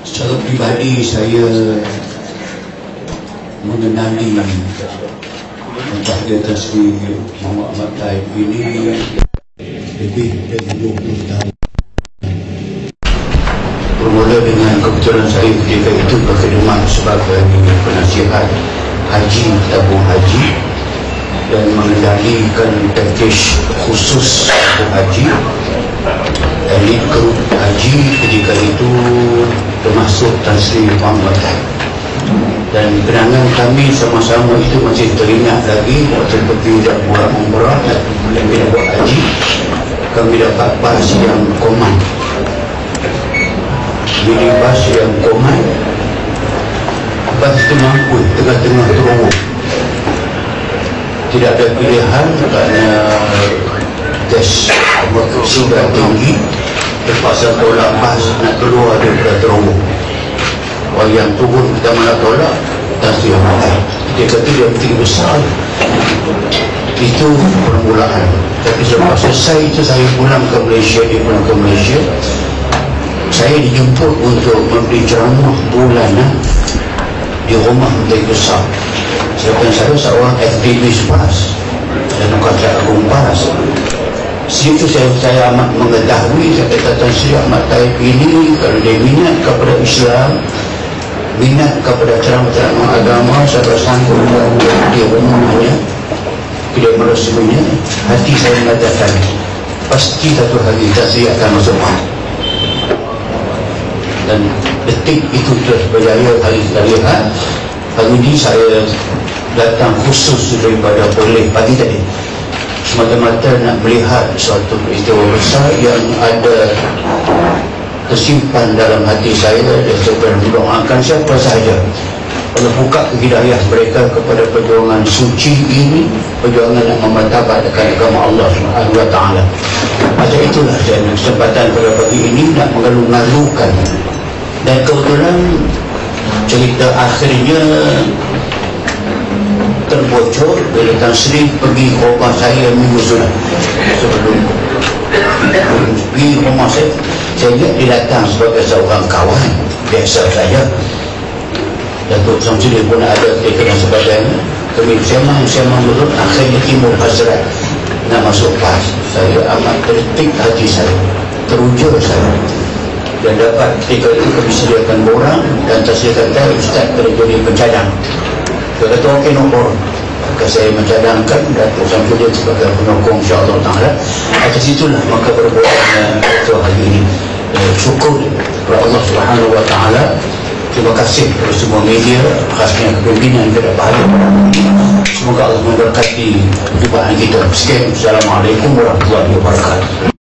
Secara pribadi saya mengenali Cahaya Tasri Muhammad Ahmad Taib ini lebih dari 20 tahun. Bermula dengan kebetulan saya ketika itu berkhidmat sebagai penasihat haji, tabung haji, dan mengendalikan package khusus tabung haji. Elit grup haji ketika itu termasuk Tan Sri Muhammad Taib. Dan kenangan kami sama-sama itu masih teringat lagi waktu pergi dah buat umrah dan dah buat haji. Kami dapat bas yang koman, minibus yang koman. Bas itu mampu tengah-tengah terowong, tidak ada pilihan kerana gas sudah tinggi, terpaksa tolak bas nak keluar daripada terowong. Orang yang turun pertama nak tolak Tan Sri Muhammad Taib. Dia kata dia betul besar. Itu permulaan. Tapi selepas selesai itu saya pulang ke Malaysia. Dia pulang ke Malaysia. Saya dijemput untuk memberi ceramah bulanan di rumah Menteri Besar. Sebab saya seorang aktivis PAS dan Kata Agung PAS. Situ saya amat mengetahui. Saya kata Tan Sri Muhammad Taib ini kalau dia minat kepada Islam, minat kepada ceramah-ceramah agama, saya sanggup di rumahnya, tidak meresminya. Hati saya mengatakan pasti satu hari Tan Sri akan masuk. Dan detik itu terus berjaya. Hari kita lihat hari ini saya datang khusus daripada Perlis pagi tadi semata-mata nak melihat suatu peristiwa besar yang ada tersimpan dalam hati saya, dan saya mendoakan siapa sahaja Allah buka hidayah mereka kepada perjuangan suci ini, perjuangan yang memartabatkan agama Allah Subhanahu wa taala. Macam itulah saya kesempatan pada pagi ini nak mengalu-ngalukan, dan kebetulan cerita akhirnya terbocor bila Tan Sri pergi ke rumah saya minggu sudah sebelum pergi rumah saya ingat dia datang sebagai seorang kawan biasa saja. Datuk Samsudin pun ada ketika dan sebagainya. Kami semang betul. Akhirnya timbul hasrat nak masuk PAS. Saya amat tertik hati saya, teruja saya, dan dapat ketika itu kami sediakan borang. Dan saya kata Ustaz kena jadi pencadang. Dia kata okey, no problem. Maka saya mencadangkan Datuk Samsudin sebagai penyokong insyaAllah ta'ala. Atas itulah maka berbuatnya hari ini. Syukur kepada Allah Subhanahu wa taala. Terima kasih kepada semua media, khasnya kepimpinan kepada bahagia. Semoga Allah memberkati perjumpaan kita. Sekian, Assalamualaikum warahmatullahi wabarakatuh.